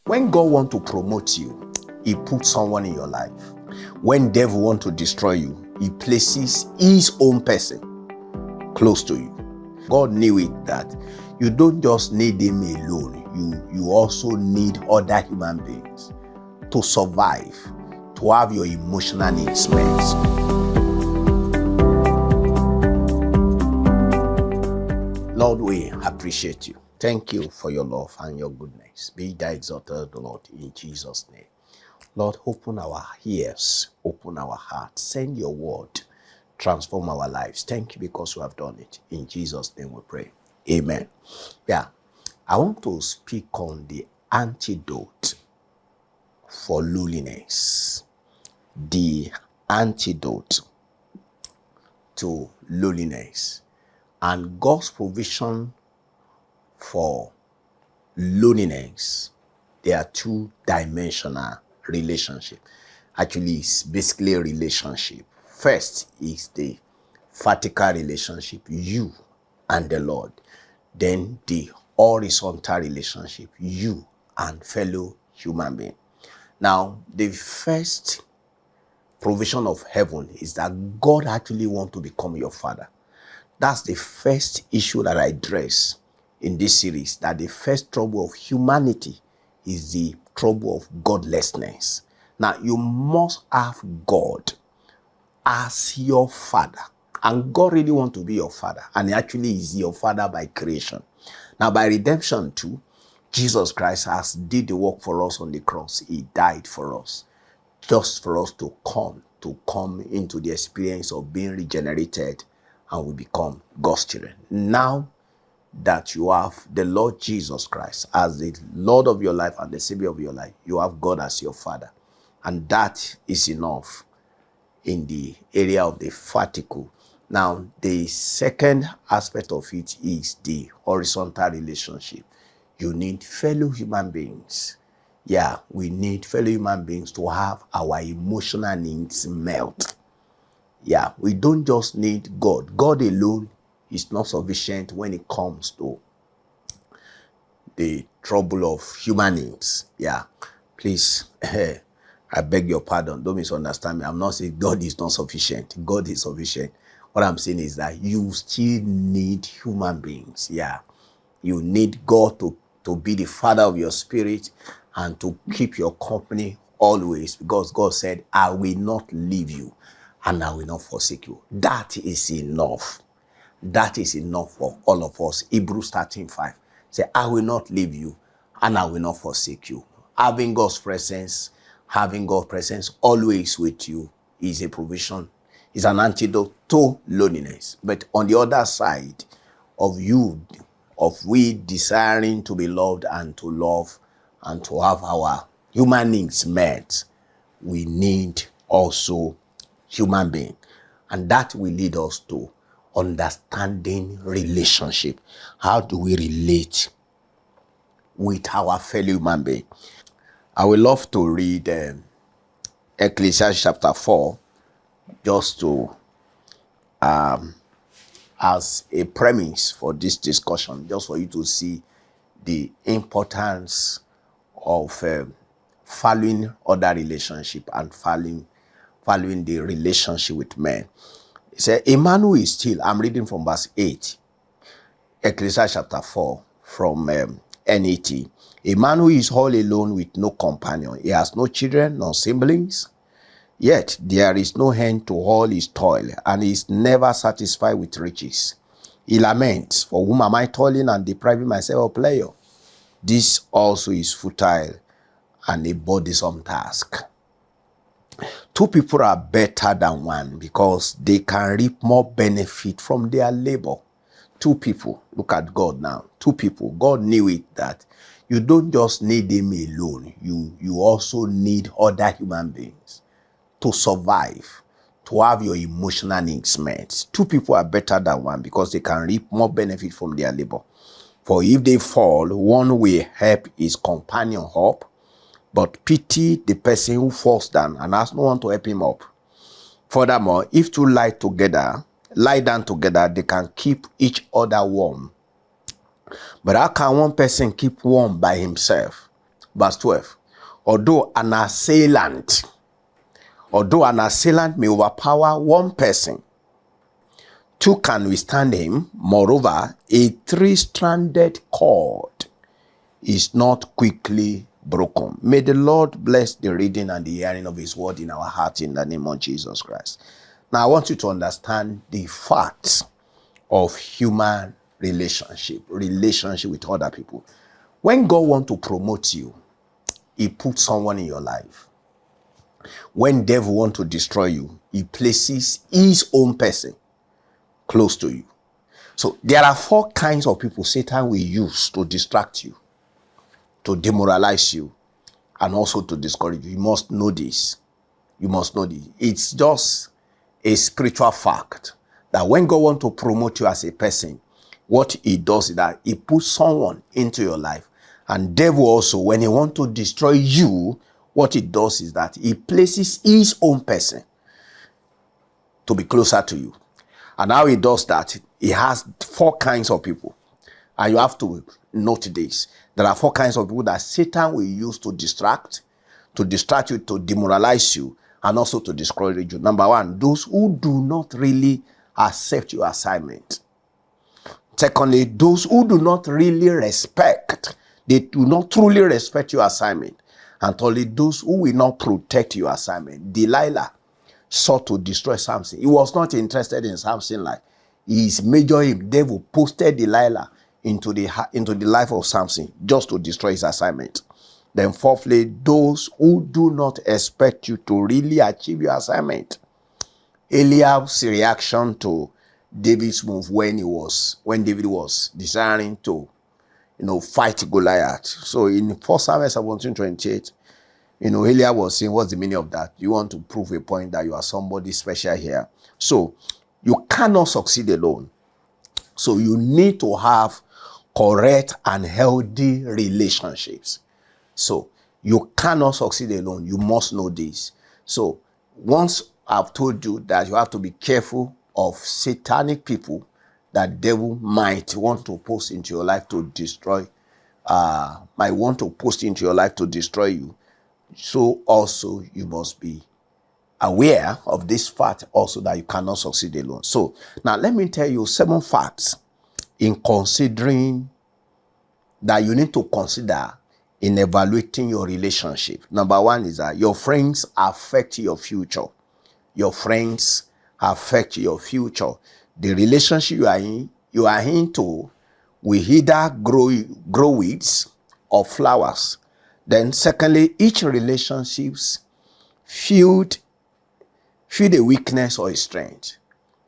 When God wants to promote you, he puts someone in your life. When devil wants to destroy you, he places his own person close to you. God knew it that you don't just need him alone. You also need other human beings to survive, to have your emotional needs met. Lord, we appreciate you. Thank you for your love and your goodness. Be thou exalted, Lord, in Jesus' name. Lord, open our ears, open our hearts, send your word, transform our lives. Thank you because you have done it. In Jesus' name we pray. Amen. Yeah, I want to speak on the antidote for loneliness. The antidote to loneliness and God's provision for loneliness. They are two-dimensional relationship. Actually, it's basically a relationship. First is the vertical relationship, you and the Lord. Then the horizontal relationship, you and fellow human being. Now, the first provision of heaven is that God actually wants to become your father. That's the first issue that I address in this series, that the first trouble of humanity is the trouble of godlessness. Now, you must have God as your father. And God really wants to be your father. And he actually is your father by creation. Now, by redemption too, Jesus Christ has did the work for us on the cross. He died for us, just for us to come into the experience of being regenerated, and we become God's children. Now that you have the Lord Jesus Christ as the Lord of your life and the Savior of your life, you have God as your Father. And that is enough in the area of the vertical. Now, the second aspect of it is the horizontal relationship. You need fellow human beings. Yeah, we need fellow human beings to have our emotional needs met. Yeah, we don't just need God. God alone is not sufficient when it comes to the trouble of human needs. Yeah, please, I beg your pardon. Don't misunderstand me. I'm not saying God is not sufficient. God is sufficient. What I'm saying is that you still need human beings. Yeah, you need God to be the father of your spirit and to keep your company always, because God said, I will not leave you and I will not forsake you. That is enough. That is enough for all of us. Hebrews 13:5 say, I will not leave you and I will not forsake you. Having God's presence always with you is a provision, is an antidote to loneliness. But on the other side of we desiring to be loved and to love and to have our human needs met, we need also human being. And that will lead us to understanding relationship. How do we relate with our fellow human being? I would love to read Ecclesiastes chapter 4 just to as a premise for this discussion, just for you to see the importance of following other relationship and following the relationship with men. It said, a man who is still, I'm reading from verse 8, Ecclesiastes chapter 4 from NET. A man who is all alone with no companion, he has no children, no siblings, yet there is no end to all his toil, and he is never satisfied with riches. He laments, for whom am I toiling and depriving myself of pleasure? This also is futile and a burdensome task. Two people are better than one because they can reap more benefit from their labor. Two people, look at God now. Two people, God knew it that you don't just need him alone. You also need other human beings to survive, to have your emotional needs met. Two people are better than one because they can reap more benefit from their labor. For if they fall, one will help his companion up, but pity the person who falls down and has no one to help him up. Furthermore, if two lie down together, they can keep each other warm. But how can one person keep warm by himself? Verse 12. Although an assailant may overpower one person, two can withstand him. Moreover, a three-stranded cord is not quickly broken. May the Lord bless the reading and the hearing of his word in our hearts in the name of Jesus Christ. Now, I want you to understand the facts of human relationship with other people. When God wants to promote you, he puts someone in your life. When devil wants to destroy you, he places his own person close to you. So there are 4 kinds of people Satan will use to distract you, to demoralize you, and also to discourage you. You must know this. You must know this. It's just a spiritual fact that when God wants to promote you as a person, what he does is that he puts someone into your life. And devil also, when he wants to destroy you, what he does is that he places his own person to be closer to you. And how he does that, he has 4 kinds of people. And you have to note this. There are 4 kinds of people that Satan will use to distract you, to demoralize you, and also to discourage you. Number 1, those who do not really accept your assignment. Secondly, those who do not really respect, they do not truly respect your assignment. And thirdly, those who will not protect your assignment. Delilah sought to destroy Samson. He was not interested in Samson's life. His major aim, devil posted Delilah into the life of Samson just to destroy his assignment. Then fourthly, those who do not expect you to really achieve your assignment. Eliab's reaction to David's move when David was desiring to, fight Goliath. So in 1 Samuel 17:28, Eliab was saying, what's the meaning of that? You want to prove a point that you are somebody special here. So you cannot succeed alone. So you need to have correct and healthy relationships. So you cannot succeed alone. You must know this. So once I've told you that you have to be careful of satanic people that devil might want to post into your life to destroy, might want to post into your life to destroy you. So also you must be aware of this fact also that you cannot succeed alone. So now let me tell you 7 facts in considering that you need to consider in evaluating your relationship. Number 1 is that your friends affect your future. Your friends affect your future. The relationship you are into will either grow weeds or flowers. Then secondly, each relationships feed a weakness or a strength.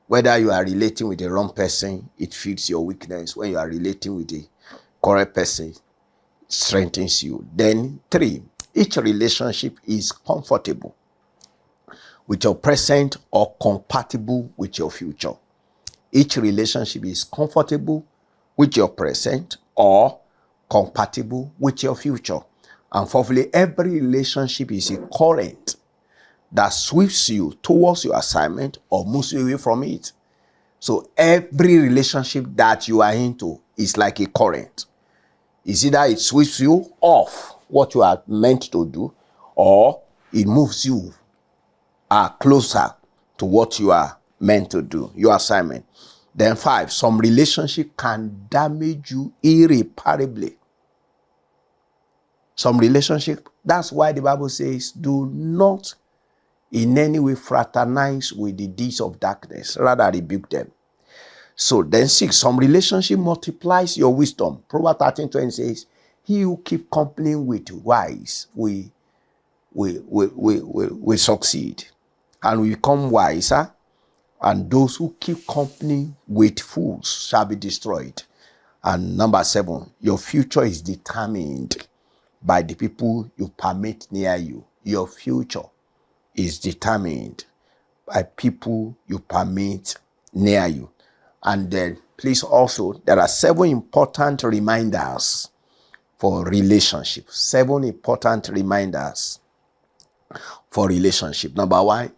Whether you are relating with the wrong person, it feeds your weakness. When you are relating with the correct person, it strengthens you. Then 3, each relationship is comfortable with your present or compatible with your future. Each relationship is comfortable with your present or compatible with your future. And fourthly, every relationship is a current that sweeps you towards your assignment or moves you away from it. So every relationship that you are into is like a current. It's either it sweeps you off what you are meant to do, or it moves you closer to what you are meant to do, your assignment. Then 5, some relationship can damage you irreparably. Some relationship, that's why the Bible says, do not in any way fraternize with the deeds of darkness, rather rebuke them. So then 6, some relationship multiplies your wisdom. Proverbs 13:20 says, he who keep company with wise will succeed and will become wiser, and those who keep company with fools shall be destroyed. And number 7, your future is determined by the people you permit near you. Your future is determined by people you permit near you. And then please also, there are 7 important reminders for relationships. 7 important reminders for relationship. Number 1,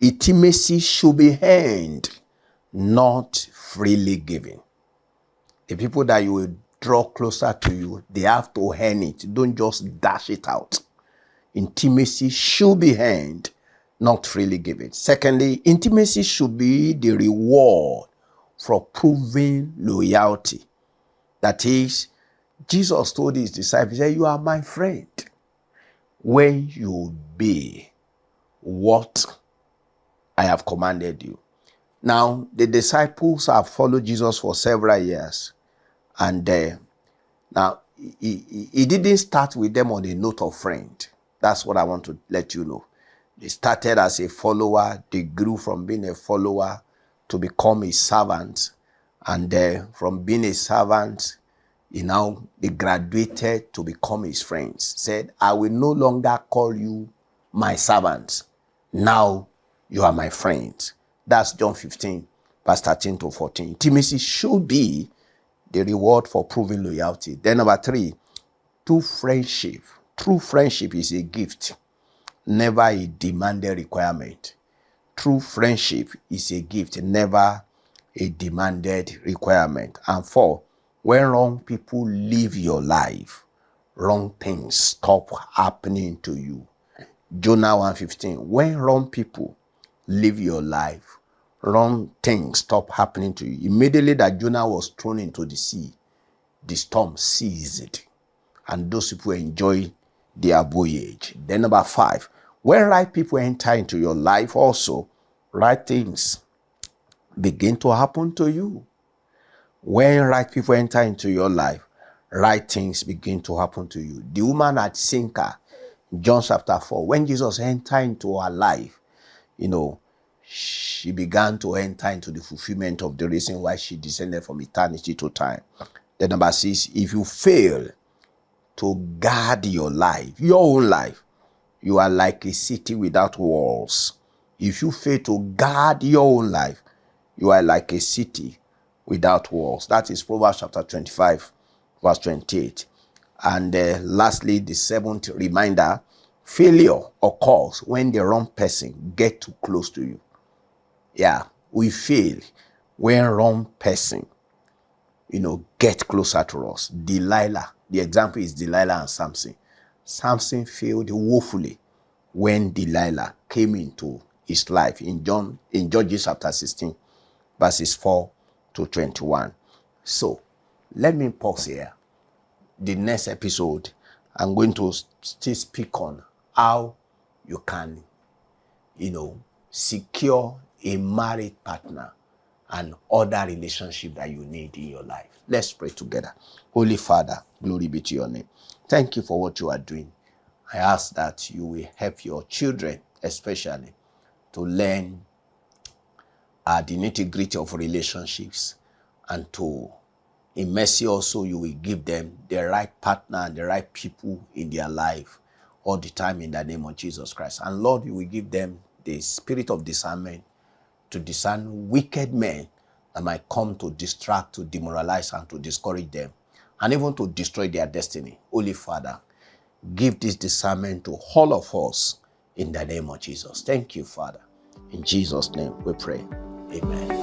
intimacy should be earned, not freely given. The people that you will draw closer to you, they have to earn it. Don't just dash it out. Intimacy should be earned, not freely given. Secondly, intimacy should be the reward for proving loyalty. That is, Jesus told his disciples, you are my friend when you obey what I have commanded you. Now, the disciples have followed Jesus for several years. And now, he didn't start with them on a note of friend. That's what I want to let you know. They started as a follower. They grew from being a follower to become a servant. And from being a servant, they graduated to become his friends. Said, I will no longer call you my servants. Now you are my friends. That's John 15, verse 13 to 14. Intimacy should be the reward for proving loyalty. Then number 3, true friendship. True friendship is a gift, never a demanded requirement. True friendship is a gift, never a demanded requirement. And 4, when wrong people live your life, wrong things stop happening to you. Jonah 1:15, when wrong people live your life, wrong things stop happening to you. Immediately that Jonah was thrown into the sea, the storm ceased, and those people enjoy their voyage. Then number 5, when right people enter into your life also, right things begin to happen to you. When right people enter into your life, right things begin to happen to you. The woman at Sinker, John chapter 4, when Jesus entered into her life, she began to enter into the fulfillment of the reason why she descended from eternity to time. Then number 6, if you fail to guard your life, your own life, you are like a city without walls. If you fail to guard your own life, you are like a city without walls. That is Proverbs chapter 25, verse 28. And lastly, the 7th reminder, failure occurs when the wrong person gets too close to you. Yeah, we fail when wrong person, get closer to us. Delilah, the example is Delilah and Samson. Samson failed woefully when Delilah came into his life in Judges chapter 16, verses 4 to 21. So, let me pause here. The next episode, I'm going to still speak on how you can, secure a married partner and other relationship that you need in your life. Let's pray together. Holy Father, glory be to your name. Thank you for what you are doing. I ask that you will help your children, especially, to learn the nitty-gritty of relationships, and to, in mercy also, you will give them the right partner and the right people in their life all the time in the name of Jesus Christ. And Lord, you will give them the spirit of discernment to discern wicked men that might come to distract, to demoralize, and to discourage them, and even to destroy their destiny. Holy Father, give this discernment to all of us in the name of Jesus. Thank you, Father. In Jesus' name we pray. Amen.